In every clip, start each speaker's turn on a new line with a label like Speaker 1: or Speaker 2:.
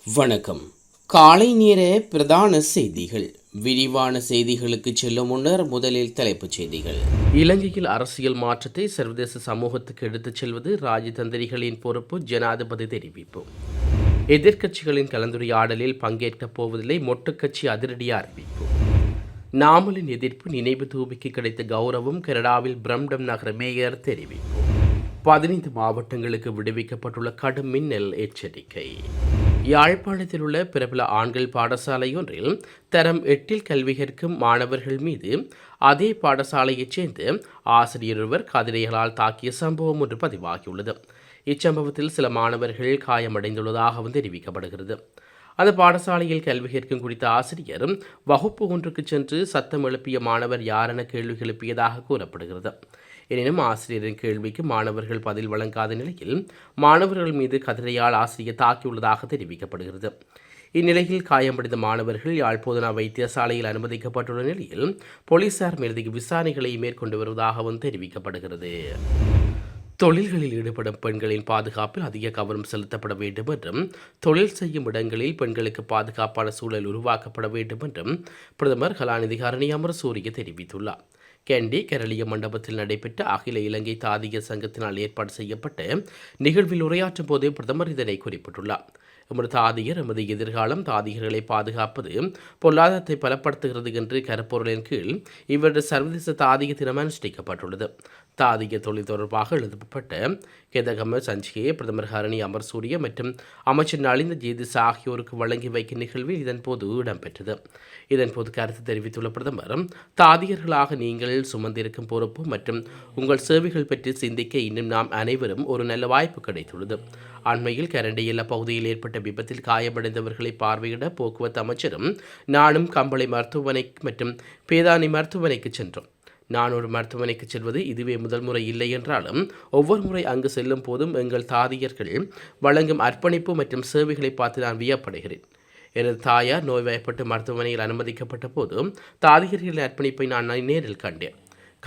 Speaker 1: வணக்கம். காலை நேர பிரதான செய்திகள். விரிவான செய்திகளுக்கு செல்லும் முன்னர் முதலில் தலைப்புச் செய்திகள். இலங்கையில் அரசியல் மாற்றத்தை சர்வதேச சமூகத்துக்கு எடுத்துச் செல்வது ராஜதந்திரிகளின் பொறுப்பு, ஜனாதிபதி தெரிவிப்பு. எதிர்க்கட்சிகளின் கலந்துரையாடலில் பங்கேற்கப் போவதில்லை, மொட்டுக்கட்சி அதிரடி அறிவிப்பு. நாமலின் எதிர்ப்பு நினைவு தூபிக்கு கிடைத்த கௌரவம், கனடாவில் பிரம்டம் நகர மேயர் தெரிவிப்பு. 15 மாவட்டங்களுக்கு விடுவிக்கப்பட்டுள்ள கடும் மின்னல் எச்சரிக்கை. யாழ்ப்பாணத்தில் உள்ள பிரபல ஆண்கள் பாடசாலையொன்றில் தரம் 8 கல்வி கற்கும் மாணவர்கள் மீது அதே பாடசாலையைச் சேர்ந்த ஆசிரியர் ஒருவர் கதிரைகளால் தாக்கிய சம்பவம் ஒன்று பதிவாகியுள்ளது. இச்சம்பவத்தில் சில மாணவர்கள் காயமடைந்துள்ளதாகவும் தெரிவிக்கப்படுகிறது. அந்த பாடசாலையில் கல்வி கற்கும் குறித்த ஆசிரியர் வகுப்பு ஒன்றுக்கு சென்று சத்தம் எழுப்பிய மாணவர் யாரென கேள்வி எழுப்பியதாக கூறப்படுகிறது. எனினும் ஆசிரியரின் கேள்விக்கு மாணவர்கள் பதில் வழங்காத நிலையில் மாணவர்கள் மீது கதிரையால் ஆசிரியர் தாக்கியுள்ளதாக தெரிவிக்கப்படுகிறது. இந்நிலையில் காயமடைந்த மாணவர்கள் யாழ்ப்பாண வைத்தியசாலையில் அனுமதிக்கப்பட்டுள்ள நிலையில் போலீசார் மேலதிக விசாரணைகளை மேற்கொண்டு வருவதாகவும் தெரிவிக்கப்படுகிறது. தொழில்களில் ஈடுபடும் பெண்களின் பாதுகாப்பில் அதிக கவனம் செலுத்தப்பட வேண்டும் என்றும் தொழில் செய்யும் இடங்களில் பெண்களுக்கு பாதுகாப்பான சூழல் உருவாக்கப்பட வேண்டும் என்றும் பிரதமர் கலாநிதி ஹரணி அமரசூரிய தெரிவித்துள்ளார். கேண்டி கரளிய மண்டபத்தில் நடைபெற்ற அகில இலங்கை தாதிய சங்கத்தினால் ஏற்பாடு செய்யப்பட்ட நிகழ்வில் உரையாற்றும் போதே பிரதமர் இதனை குறிப்பிட்டுள்ளார். எமது தாதியர் எமது எதிர்காலம், தாதியர்களை பாதுகாப்பது பொருளாதாரத்தை பலப்படுத்துகிறது என்று கருப்பொருளின் கீழ் இவரது சர்வதேச தாதிய தினம் அனுஷ்டிக்கப்பட்டுள்ளது. தாதிய தொழில் தொடர்பாக எழுதப்பட்ட கேதகம சஞ்சிகையை பிரதமர் ஹரணி அமரசூரிய மற்றும் அமைச்சர் நலிந்த ஜேதிஸ் ஆகியோருக்கு வழங்கி வைக்கும் நிகழ்வில் இதன்போது இடம்பெற்றது. இதன்போது கருத்து தெரிவித்துள்ள பிரதமர், தாதியர்களாக நீங்கள் சுமந்திருக்கும் பொறுப்பு மற்றும் உங்கள் சேவைகள் பற்றி சிந்திக்க இன்னும் நாம் அனைவரும் ஒரு நல்ல வாய்ப்பு கிடைத்துள்ளது. அண்மையில் கரண்டியல்ல பகுதியில் ஏற்பட்ட விபத்தில் காயமடைந்தவர்களை பார்வையிட போக்குவரத்து அமைச்சரும் நானும் கம்பளை மருத்துவமனை மற்றும் பேதானி மருத்துவமனைக்கு சென்றோம். நான் ஒரு மருத்துவமனைக்கு செல்வது இதுவே முதல் முறை இல்லை என்றாலும் ஒவ்வொரு முறை அங்கு செல்லும் போதும் எங்கள் தாதியர்கள் வழங்கும் அர்ப்பணிப்பு மற்றும் சேவைகளை பார்த்து நான் வியப்படுகிறேன். எனது தாயார் நோய்வாய்ப்பட்டு மருத்துவமனையில் அனுமதிக்கப்பட்ட போதும் தாதியர்களின் அர்ப்பணிப்பை நான் நேரில் கண்டேன்.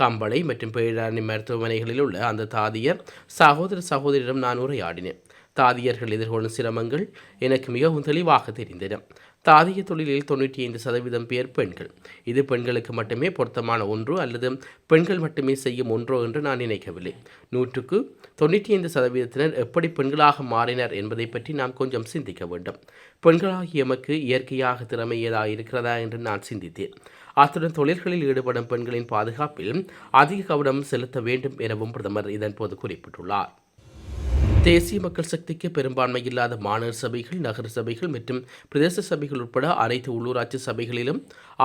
Speaker 1: கம்பளை மற்றும் பேராணி மருத்துவமனைகளில் உள்ள அந்த தாதியர் சகோதரிடம் நான் உரையாடினேன். தாதியர்கள் எதிர்கொள்ளும் சிரமங்கள் எனக்கு மிகவும் தெளிவாக தெரிந்தன. தாதிய தொழிலில் 95% பேர் பெண்கள். இது பெண்களுக்கு மட்டுமே பொருத்தமான ஒன்று அல்லது பெண்கள் மட்டுமே செய்யும் ஒன்றோ என்று நான் நினைக்கவில்லை. 100க்கு 95% எப்படி பெண்களாக மாறினர் என்பதை பற்றி நாம் கொஞ்சம் சிந்திக்க வேண்டும். பெண்களாகிய எமக்கு இயற்கையாக திறமை ஏதாவது இருக்கிறதா என்று நான் சிந்தித்தேன். அத்துடன் தொழில்களில் ஈடுபடும் பெண்களின் பாதுகாப்பில் அதிக கவனம் செலுத்த வேண்டும் எனவும் பிரதமர் இதன்போது குறிப்பிட்டுள்ளார். தேசிய மக்கள் சக்திக்கு பெரும்பான்மை இல்லாத மாநகர சபைகள், நகர சபைகள் மற்றும் பிரதேச சபைகள் உட்பட அனைத்து உள்ளூராட்சி சபைகளிலும்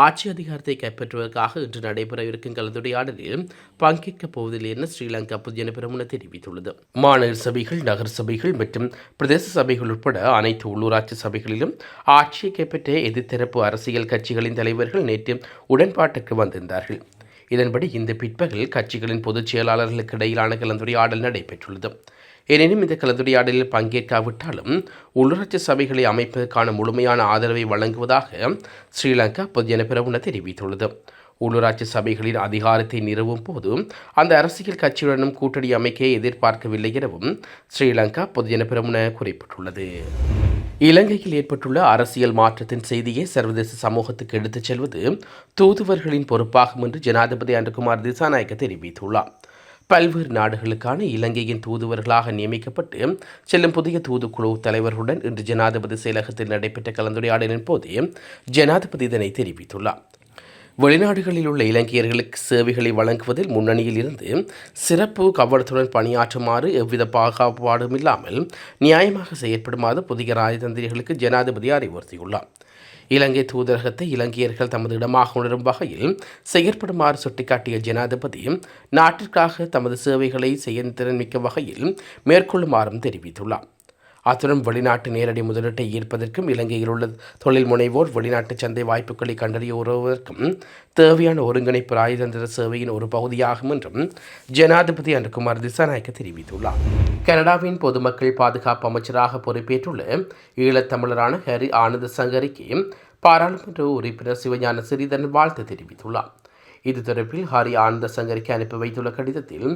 Speaker 1: ஆட்சி அதிகாரத்தை கைப்பற்றுவதற்காக இன்று நடைபெறவிருக்கும் கலந்துரையாடலில் பங்கேற்கப் போவதில்லை என ஸ்ரீலங்கா பொதுஜன பெரமுன தெரிவித்துள்ளது. மாநகர சபைகள், நகர சபைகள் மற்றும் பிரதேச சபைகள் உட்பட அனைத்து உள்ளூராட்சி சபைகளிலும் ஆட்சியை கைப்பற்ற எதிர்த்தரப்பு அரசியல் கட்சிகளின் தலைவர்கள் நேற்று உடன்பாட்டுக்கு வந்திருந்தார்கள். இதன்படி இந்த பிற்பகல் கட்சிகளின் பொதுச் செயலாளர்களுக்கு இடையிலான கலந்துரையாடல் நடைபெற்றுள்ளது. எனினும் இந்த கலந்துரையாடலில் பங்கேற்காவிட்டாலும் உள்ளூராட்சி சபைகளை அமைப்பதற்கான முழுமையான ஆதரவை வழங்குவதாக ஸ்ரீலங்கா பொதுஜன பெரமுன தெரிவித்துள்ளது. உள்ளூராட்சி சபைகளின் அதிகாரத்தை நிறுவும் போது அந்த அரசியல் கட்சியுடனும் கூட்டணி அமைக்க எதிர்பார்க்கவில்லை எனவும் ஸ்ரீலங்கா பொதுஜன பெரமுன குறிப்பிட்டுள்ளது. இலங்கையில் ஏற்பட்டுள்ள அரசியல் மாற்றத்தின் செய்தியை சர்வதேச சமூகத்துக்கு எடுத்துச் செல்வது தூதுவர்களின் பொறுப்பாகும் என்று ஜனாதிபதி அனுகுமார் திசாநாயக்க தெரிவித்துள்ளார். பல்வேறு நாடுகளுக்கான இலங்கையின் தூதுவர்களாக நியமிக்கப்பட்டு செல்லும் புதிய தூதுக்குழு தலைவர்களுடன் இன்று ஜனாதிபதி செயலகத்தில் நடைபெற்ற கலந்துரையாடலின் போதே ஜனாதிபதி இதனை தெரிவித்துள்ளார். வெளிநாடுகளில் உள்ள இலங்கையர்களுக்கு சேவைகளை வழங்குவதில் முன்னணியில் இருந்து சிறப்பு கவனத்துடன் பணியாற்றுமாறு எவ்வித பாகுபாடும் இல்லாமல் நியாயமாக செயற்படுமாறு புதிய ராஜதந்திரிகளுக்கு ஜனாதிபதி அறிவுறுத்தியுள்ளார். இலங்கை தூதரகத்தை இலங்கையர்கள் தமது இடமாக உணரும் வகையில் செயற்படுமாறு சுட்டிக்காட்டிய ஜனாதிபதி நாட்டிற்காக தமது சேவைகளை செயல்திறன் மிக்க வகையில் மேற்கொள்ளுமாறும் தெரிவித்துள்ளார். அத்துடன் வெளிநாட்டு நேரடி முதலீட்டை ஈர்ப்பதற்கும் இலங்கையில் உள்ள தொழில் முனைவோர் வெளிநாட்டு சந்தை வாய்ப்புகளை கண்டறிய உதவுவதற்கும் தேவையான ஒருங்கிணைப்பு ராஜதந்திர சேவையின் ஒரு பகுதியாகும் என்றும் ஜனாதிபதி அனுகுமார் திசாநாயக்க தெரிவித்துள்ளார். கனடாவின் பொதுமக்கள் பாதுகாப்பு அமைச்சராக பொறுப்பேற்றுள்ள ஈழத்தமிழரான ஹரி ஆனந்த சங்கரிக்கு பாராளுமன்ற உறுப்பினர் சிவஞான சிறிதரன் வாழ்த்து தெரிவித்துள்ளார். இது தொடர்பில் ஹரி ஆனந்த சங்கருக்கு அனுப்பி வைத்துள்ள கடிதத்தில்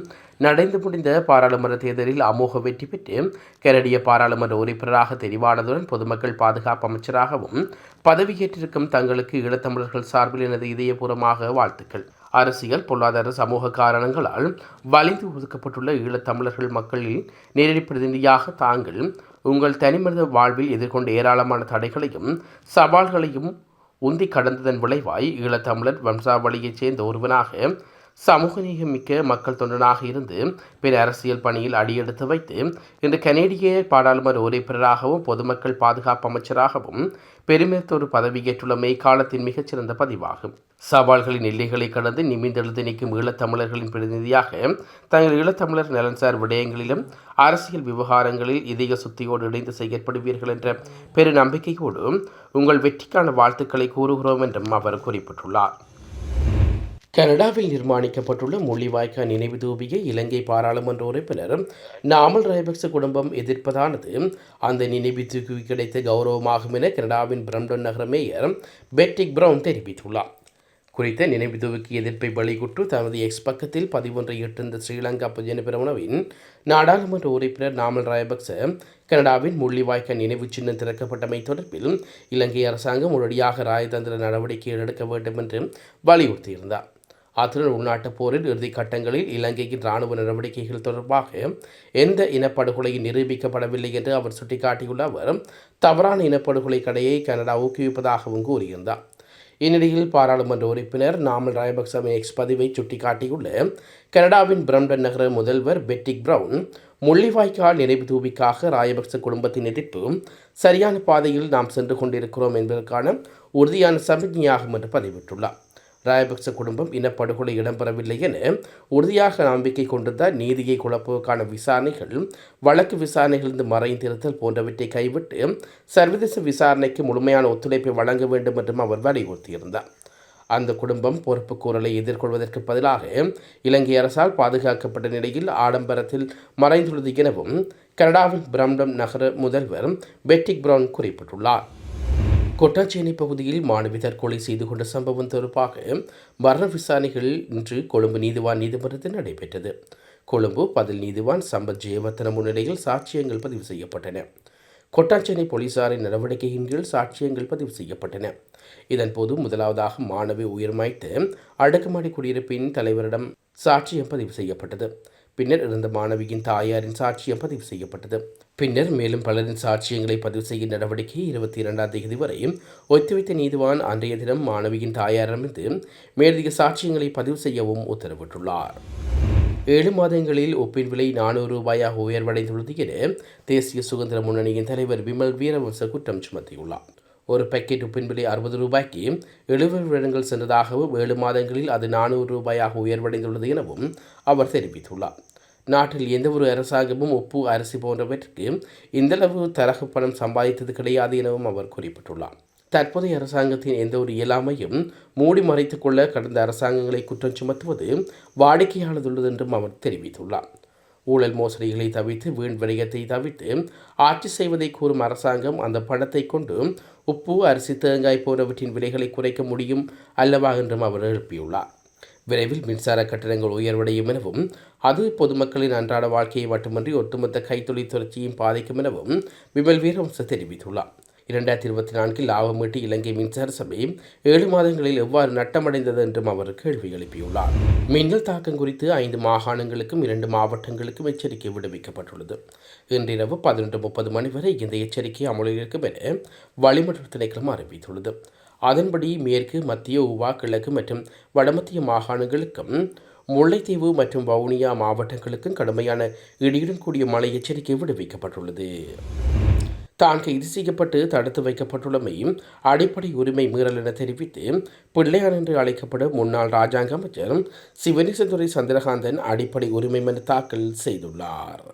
Speaker 1: நடந்து முடிந்த பாராளுமன்ற தேர்தலில் அமோக வெற்றி பெற்று கனடிய பாராளுமன்ற உறுப்பினராக தெரிவானதுடன் பொதுமக்கள் பாதுகாப்பு அமைச்சராகவும் பதவியேற்றிருக்கும் தங்களுக்கு ஈழத்தமிழர்கள் சார்பில் எனது இதயபூர்வமாக வாழ்த்துக்கள். அரசியல், பொருளாதார, சமூக காரணங்களால் வலிந்து ஒதுக்கப்பட்டுள்ள ஈழத்தமிழர்கள் மக்களில் நேரடி பிரதிநிதியாக தாங்கள் உங்கள் தனிமனித வாழ்வில் எதிர்கொண்ட ஏராளமான தடைகளையும் சவால்களையும் உந்தி கடந்ததன் விளைவாய் ஈழத்தமிழர் வம்சாவளியைச் சேர்ந்த ஒருவனாக சமூக நீகமிக்க மக்கள் தொண்டனாக இருந்து பிற அரசியல் பணியில் அடியெடுத்து வைத்து இன்று கனேடிய பாராளுமன்ற உறுப்பினராகவும் பொதுமக்கள் பாதுகாப்பு அமைச்சராகவும் பெருமிதத்தோடு பதவியேற்றுள்ளமை காலத்தின் மிகச்சிறந்த பதிவாகும். சவால்களின் எல்லைகளை கடந்து நிமிந்தெழுந்து நிற்கும் ஈழத்தமிழர்களின் பிரதிநிதியாக தங்கள் ஈழத்தமிழர் நலன்சார் விடயங்களிலும் அரசியல் விவகாரங்களில் இதய சுத்தியோடு இணைந்து செயற்படுவீர்கள் என்ற பெரு நம்பிக்கையோடு உங்கள் வெற்றிக்கான வாழ்த்துக்களை கூறுகிறோம் என்றும் அவர் குறிப்பிட்டுள்ளார். கனடாவில் நிர்மாணிக்கப்பட்டுள்ள முள்ளிவாய்க்கால் நினைவு தூபியை இலங்கை பாராளுமன்ற உறுப்பினர் நாமல் ராஜபக்ச குடும்பம் எதிர்ப்பதானது அந்த நினைவு தூபி கிடைத்த கௌரவமாகும் என கனடாவின் பிரம்டன் நகர மேயர் பெட்டிக் பிரவுன் தெரிவித்துள்ளார். குறித்த நினைவு தூவிக்கு எதிர்ப்பை வெளியிட்டு தமது எக்ஸ் பக்கத்தில் பதிவொன்றை இட்டிருந்த ஸ்ரீலங்கா பொதுஜன பெரமுனவின் நாடாளுமன்ற உறுப்பினர் நாமல் ராஜபக்ச கனடாவின் முள்ளிவாய்க்கால் நினைவு சின்னம் திறக்கப்பட்டமை தொடர்பில் இலங்கை அரசாங்கம் உடனடியாக ராஜதந்திர நடவடிக்கைகள் எடுக்க வேண்டும் என்று வலியுறுத்தியிருந்தார். அத்துடன் உள்நாட்டுப் போரில் இறுதி கட்டங்களில் இலங்கையின் இராணுவ நடவடிக்கைகள் தொடர்பாக எந்த இனப்படுகொலையும் நிரூபிக்கப்படவில்லை என்று அவர் சுட்டிக்காட்டியுள்ள அவர் தவறான இனப்படுகொலை கடையை கனடா ஊக்குவிப்பதாகவும் கூறியிருந்தார். இந்நிலையில் பாராளுமன்ற உறுப்பினர் நாமல் ராஜபக்சவின் எக்ஸ் பதிவை சுட்டிக்காட்டியுள்ள கனடாவின் பிரம்டன் நகர முதல்வர் பெட்டிக் பிரவுன் முள்ளிவாய்க்கால் நினைவு தூபிக்காக ராஜபக்ச குடும்பத்தின் எதிர்ப்பு சரியான பாதையில் நாம் சென்று கொண்டிருக்கிறோம் என்பதற்கான உறுதியான சமிக்ஞையாகும் என்று பதிவிட்டுள்ளார். ராஜபக்ச குடும்பம் இனப்படுகொலை இடம்பெறவில்லை என உறுதியாக நம்பிக்கை கொண்டிருந்த நீதியை குழப்புவதற்கான விசாரணைகள், வழக்கு விசாரணைகளிலிருந்து மறைந்திருத்தல் போன்றவற்றை கைவிட்டு சர்வதேச விசாரணைக்கு முழுமையான ஒத்துழைப்பை வழங்க வேண்டும் என்றும் அவர் வலியுறுத்தியிருந்தார். அந்த குடும்பம் பொறுப்புக்கூறலை எதிர்கொள்வதற்கு பதிலாக இலங்கை அரசால் பாதுகாக்கப்பட்ட நிலையில் ஆடம்பரத்தில் மறைந்துள்ளது எனவும் கனடாவின் பிரம்டன் நகர முதல்வர் பெட்டிக் பிரவுன் குறிப்பிட்டுள்ளார். கொட்டாஞ்சேனை பகுதியில் மாணவி தற்கொலை செய்து கொண்ட சம்பவம் தொடர்பாக மரண விசாரணைகள் இன்று கொழும்பு நீதிவான் நீதிமன்றத்தில் நடைபெற்றது. கொழும்பு பதில் நீதிவான் சம்பத் ஜெயவர்தன முன்னிலையில் சாட்சியங்கள் பதிவு செய்யப்பட்டன. கொட்டாஞ்சேனை போலீசாரின் நடவடிக்கையின் கீழ் சாட்சியங்கள் பதிவு செய்யப்பட்டன. இதன்போது முதலாவதாக மாணவி உயிர்மாய்த்த அடுக்குமாடி குடியிருப்பின் தலைவரிடம் சாட்சியம் பதிவு செய்யப்பட்டது. பின்னர் இருந்த மாணவியின் தாயாரின் சாட்சியம் பதிவு செய்யப்பட்டது. பின்னர் மேலும் பலரின் சாட்சியங்களை பதிவு செய்யும் நடவடிக்கை 22ஆம் தேதி வரை ஒத்திவைத்த நீதிவான் அன்றைய தினம் மாணவியின் தாயாரிடமிருந்து மேலதிக சாட்சியங்களை பதிவு செய்யவும் உத்தரவிட்டுள்ளார். 7 மாதங்களில் ஒப்பின் விலை 400 ரூபாயாக உயர்வடைந்துள்ளது என தேசிய சுதந்திர முன்னணியின் தலைவர் விமல் வீரவன்ச குற்றம் சுமத்தியுள்ளார். ஒரு பேக்கெட் உப்பின் விலை 60 ரூபாய்க்கு 70 வருடங்கள் சென்றதாகவும் 7 மாதங்களில் அது 400 ரூபாயாக உயர்வடைந்துள்ளது எனவும் அவர் தெரிவித்துள்ளார். நாட்டில் எந்தவொரு அரசாங்கமும் உப்பு, அரிசி போன்றவற்றிற்கு இந்தளவு தரகு பணம் சம்பாதித்தது கிடையாது எனவும் அவர் குறிப்பிட்டுள்ளார். தற்போதைய அரசாங்கத்தின் எந்த ஒரு இயலாமையும் மூடி மறைத்துக் கொள்ள கடந்த அரசாங்கங்களை குற்றம் சுமத்துவது வாடிக்கையானதுள்ளது என்றும் அவர் தெரிவித்துள்ளார். ஊழல் மோசடிகளை தவிர்த்து வீண் விரயத்தை தவிர்த்து ஆட்சி செய்வதை கூறும் அரசாங்கம் அந்த பணத்தை கொண்டு உப்பு, அரிசி, தேங்காய் போன்றவற்றின் விலைகளை குறைக்க முடியும் அல்லவா என்றும் அவர் எழுப்பியுள்ளார். விரைவில் மின்சார கட்டணங்கள் உயர்வடையும் எனவும் அது பொதுமக்களின் அன்றாட வாழ்க்கையை மட்டுமின்றி ஒட்டுமொத்த கைத்தொழில் தொடர்ச்சியையும் பாதிக்கும் எனவும் விமல் வீரவன்ச தெரிவித்துள்ளார். 2024 லாபம் ஈட்டி இலங்கை மின்சார சபை 7 மாதங்களில் எவ்வாறு நட்டமடைந்தது என்றும் அவர் கேள்வி எழுப்பியுள்ளார். மின்னல் தாக்கம் குறித்து 5 மாகாணங்களுக்கும் 2 மாவட்டங்களுக்கும் எச்சரிக்கை விடுவிக்கப்பட்டுள்ளது. இன்றிரவு 11:30 மணி வரை இந்த எச்சரிக்கை அமலில் இருக்கும் என வளிமண்டல திணைக்களம் அறிவித்துள்ளது. அதன்படி மேற்கு, மத்திய, ஊவா, கிழக்கு மற்றும் வடமத்திய மாகாணங்களுக்கும் முல்லைத்தீவு மற்றும் வவுனியா மாவட்டங்களுக்கும் கடுமையான இடியுடன் கூடிய மழை எச்சரிக்கை விடுவிக்கப்பட்டுள்ளது. தான் கைது செய்யப்பட்டு தடுத்து வைக்கப்பட்டுள்ளமையும் அடிப்படை உரிமை மீறல் என தெரிவித்து பிள்ளையான் என்று அழைக்கப்படும் முன்னாள் இராஜாங்க அமைச்சர் சிவனேசதுரை சந்திரகாந்தன் அடிப்படை உரிமை மனு தாக்கல் செய்துள்ளார்.